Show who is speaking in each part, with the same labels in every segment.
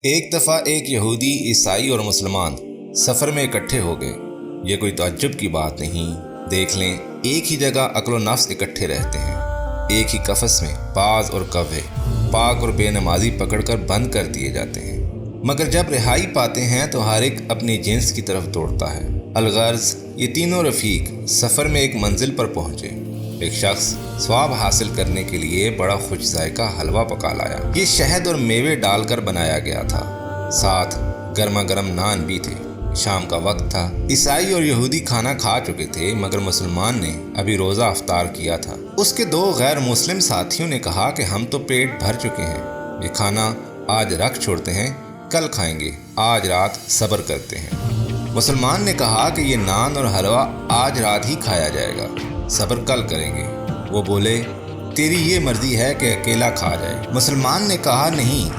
Speaker 1: ایک دفعہ ایک یہودی، عیسائی اور مسلمان سفر میں اکٹھے ہو گئے۔ یہ کوئی تعجب کی بات نہیں، دیکھ لیں ایک ہی جگہ عقل و نفس اکٹھے رہتے ہیں، ایک ہی قفس میں باز اور کوے پاک اور بے نمازی پکڑ کر بند کر دیے جاتے ہیں، مگر جب رہائی پاتے ہیں تو ہر ایک اپنی جنس کی طرف دوڑتا ہے۔ الغرض یہ تینوں رفیق سفر میں ایک منزل پر پہنچے۔ ایک شخص ثواب حاصل کرنے کے لیے بڑا خوش ذائقہ حلوہ پکا لایا۔ یہ شہد اور میوے ڈال کر بنایا گیا تھا، ساتھ گرما گرم نان بھی تھے۔ شام کا وقت تھا، عیسائی اور یہودی کھانا کھا چکے تھے، مگر مسلمان نے ابھی روزہ افطار کیا تھا۔ اس کے دو غیر مسلم ساتھیوں نے کہا کہ ہم تو پیٹ بھر چکے ہیں، یہ کھانا آج رکھ چھوڑتے ہیں، کل کھائیں گے، آج رات صبر کرتے ہیں۔ مسلمان نے کہا کہ یہ نان اور حلوہ آج رات ہی کھایا جائے گا، صبر کل کریں گے۔ وہ بولے، تیری یہ مرضی ہے کہ اکیلا کھا جائے۔ مسلمان نے کہا، نہیں،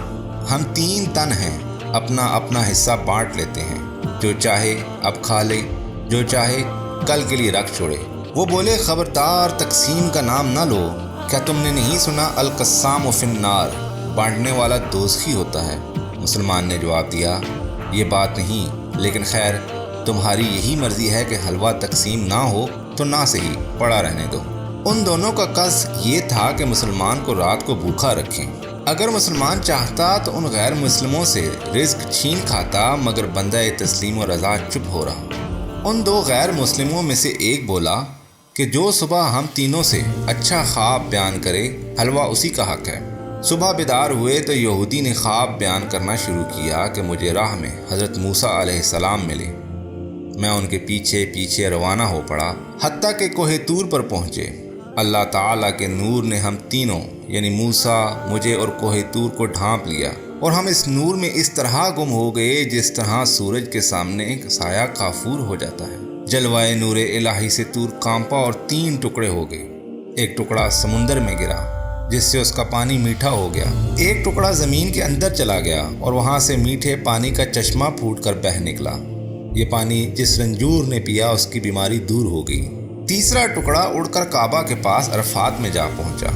Speaker 1: ہم 3 تن ہیں، اپنا اپنا حصہ بانٹ لیتے ہیں، جو چاہے اب کھا لے، جو چاہے کل کے لیے رکھ چھوڑے۔ وہ بولے، خبردار تقسیم کا نام نہ لو، کیا تم نے نہیں سنا القسام فی النار، بانٹنے والا دوزخی ہوتا ہے؟ مسلمان نے جواب دیا، یہ بات نہیں، لیکن خیر تمہاری یہی مرضی ہے کہ حلوہ تقسیم نہ ہو تو نہ صحیح، پڑا رہنے دو۔ ان دونوں کا قصد یہ تھا کہ مسلمان کو رات کو بھوکا رکھیں۔ اگر مسلمان چاہتا تو ان غیر مسلموں سے رزق چھین کھاتا، مگر بندہ تسلیم و رضا چپ ہو رہا۔ ان 2 غیر مسلموں میں سے ایک بولا کہ جو صبح ہم تینوں سے اچھا خواب بیان کرے، حلوہ اسی کا حق ہے۔ صبح بیدار ہوئے تو یہودی نے خواب بیان کرنا شروع کیا کہ مجھے راہ میں حضرت موسیٰ علیہ السلام ملے۔ میں ان کے پیچھے پیچھے روانہ ہو پڑا، حتیٰ کہ کوہ طور پر پہنچے۔ اللہ تعالیٰ کے نور نے ہم تینوں یعنی موسیٰ، مجھے اور کوہ طور کو ڈھانپ لیا، اور ہم اس نور میں اس طرح گم ہو گئے جس طرح سورج کے سامنے ایک سایہ کافور ہو جاتا ہے۔ جلوائے نور الہی سے طور کانپا اور 3 ٹکڑے ہو گئے۔ ایک ٹکڑا سمندر میں گرا جس سے اس کا پانی میٹھا ہو گیا، ایک ٹکڑا زمین کے اندر چلا گیا اور وہاں سے میٹھے پانی کا چشمہ پھوٹ کر بہہ نکلا۔ یہ پانی جس رنجور نے پیا اس کی بیماری دور ہو گئی۔ تیسرا ٹکڑا اڑ کر کعبہ کے پاس عرفات میں جا پہنچا۔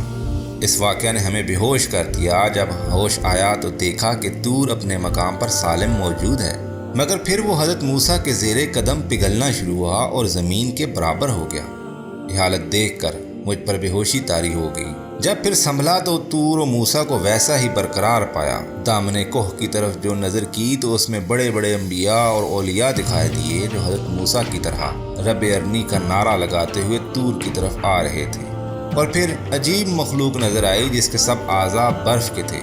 Speaker 1: اس واقعہ نے ہمیں بے ہوش کر دیا۔ جب ہوش آیا تو دیکھا کہ طور اپنے مقام پر سالم موجود ہے، مگر پھر وہ حضرت موسیٰ کے زیر قدم پگھلنا شروع ہوا اور زمین کے برابر ہو گیا۔ یہ حالت دیکھ کر مجھ پر بے ہوشی طاری ہو گئی۔ جب پھر سنبھلا تو طور و موسیٰ کو ویسا ہی برقرار پایا۔ دامن کوہ کی طرف جو نظر کی تو اس میں بڑے بڑے انبیاء اور اولیاء دکھائی دیے، جو حضرت موسیٰ کی طرح رب ارنی کا نعرہ لگاتے ہوئے طور کی طرف آ رہے تھے۔ اور پھر عجیب مخلوق نظر آئی جس کے سب اعضاء برف کے تھے۔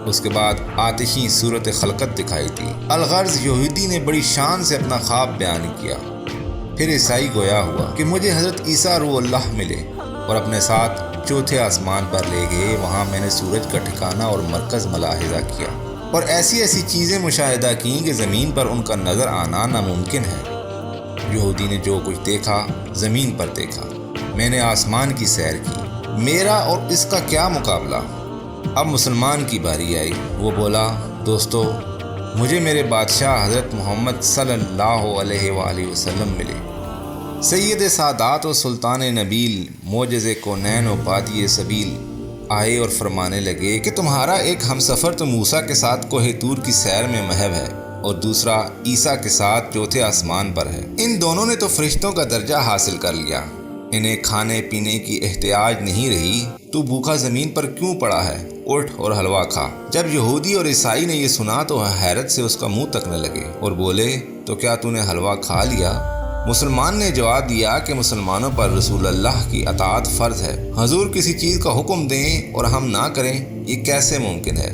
Speaker 1: اس کے بعد آتشی صورت خلقت دکھائی تھی۔ الغرض یہودی نے بڑی شان سے اپنا خواب بیان کیا۔ پھر عیسائی گویا ہوا کہ مجھے حضرت عیسیٰ روح اللہ ملے اور اپنے ساتھ چوتھے آسمان پر لے گئے۔ وہاں میں نے سورج کا ٹھکانہ اور مرکز ملاحظہ کیا اور ایسی ایسی چیزیں مشاہدہ کیں کہ زمین پر ان کا نظر آنا ناممکن ہے۔ یہودی نے جو کچھ دیکھا زمین پر دیکھا، میں نے آسمان کی سیر کی، میرا اور اس کا کیا مقابلہ۔ اب مسلمان کی باری آئی۔ وہ بولا، دوستو، مجھے میرے بادشاہ حضرت محمد صلی اللہ علیہ وآلہ وسلم ملے، سید سادات و سلطان نبیل، معجز کونین و بادی سبیل، آئے اور فرمانے لگے کہ تمہارا ایک ہمسفر تو موسیٰ کے ساتھ کوہ طور کی سیر میں محو ہے اور دوسرا عیسیٰ کے ساتھ چوتھے آسمان پر ہے۔ ان دونوں نے تو فرشتوں کا درجہ حاصل کر لیا، انہیں کھانے پینے کی احتیاج نہیں رہی، تو بھوکا زمین پر کیوں پڑا ہے؟ اٹھ اور حلوہ کھا۔ جب یہودی اور عیسائی نے یہ سنا تو حیرت سے اس کا منہ تکنے لگے اور بولے، تو کیا تو نے حلوہ کھا لیا؟ مسلمان نے جواب دیا کہ مسلمانوں پر رسول اللہ کی اطاعت فرض ہے، حضور کسی چیز کا حکم دیں اور ہم نہ کریں، یہ کیسے ممکن ہے؟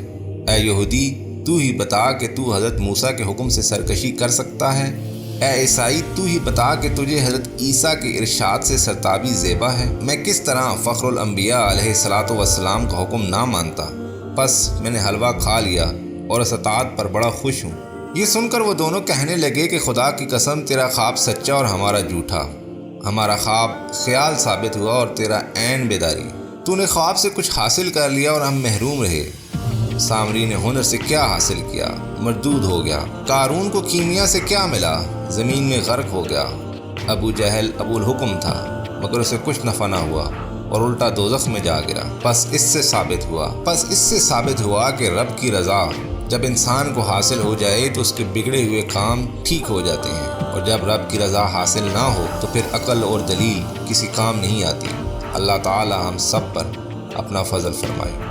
Speaker 1: اے یہودی، تو ہی بتا کہ تو حضرت موسیٰ کے حکم سے سرکشی کر سکتا ہے؟ اے عیسائی، تو ہی بتا کہ تجھے حضرت عیسیٰ کے ارشاد سے سرتابی زیبا ہے؟ میں کس طرح فخر الانبیاء علیہ الصلاۃ والسلام کا حکم نہ مانتا؟ بس میں نے حلوہ کھا لیا اور اس اطاعت پر بڑا خوش ہوں۔ یہ سن کر وہ دونوں کہنے لگے کہ خدا کی قسم، تیرا خواب سچا اور ہمارا جھوٹا۔ ہمارا خواب خیال ثابت ہوا اور تیرا عین بیداری۔ تو نے خواب سے کچھ حاصل کر لیا اور ہم محروم رہے۔ سامری نے ہنر سے کیا حاصل کیا؟ مردود ہو گیا۔ قارون کو کیمیا سے کیا ملا؟ زمین میں غرق ہو گیا۔ ابو جہل ابو الحکم تھا، مگر اسے کچھ نفع نہ ہوا اور الٹا دوزخ میں جا گرا۔ بس اس سے ثابت ہوا کہ رب کی رضا جب انسان کو حاصل ہو جائے تو اس کے بگڑے ہوئے کام ٹھیک ہو جاتے ہیں، اور جب رب کی رضا حاصل نہ ہو تو پھر عقل اور دلیل کسی کام نہیں آتی۔ اللہ تعالی ہم سب پر اپنا فضل فرمائے۔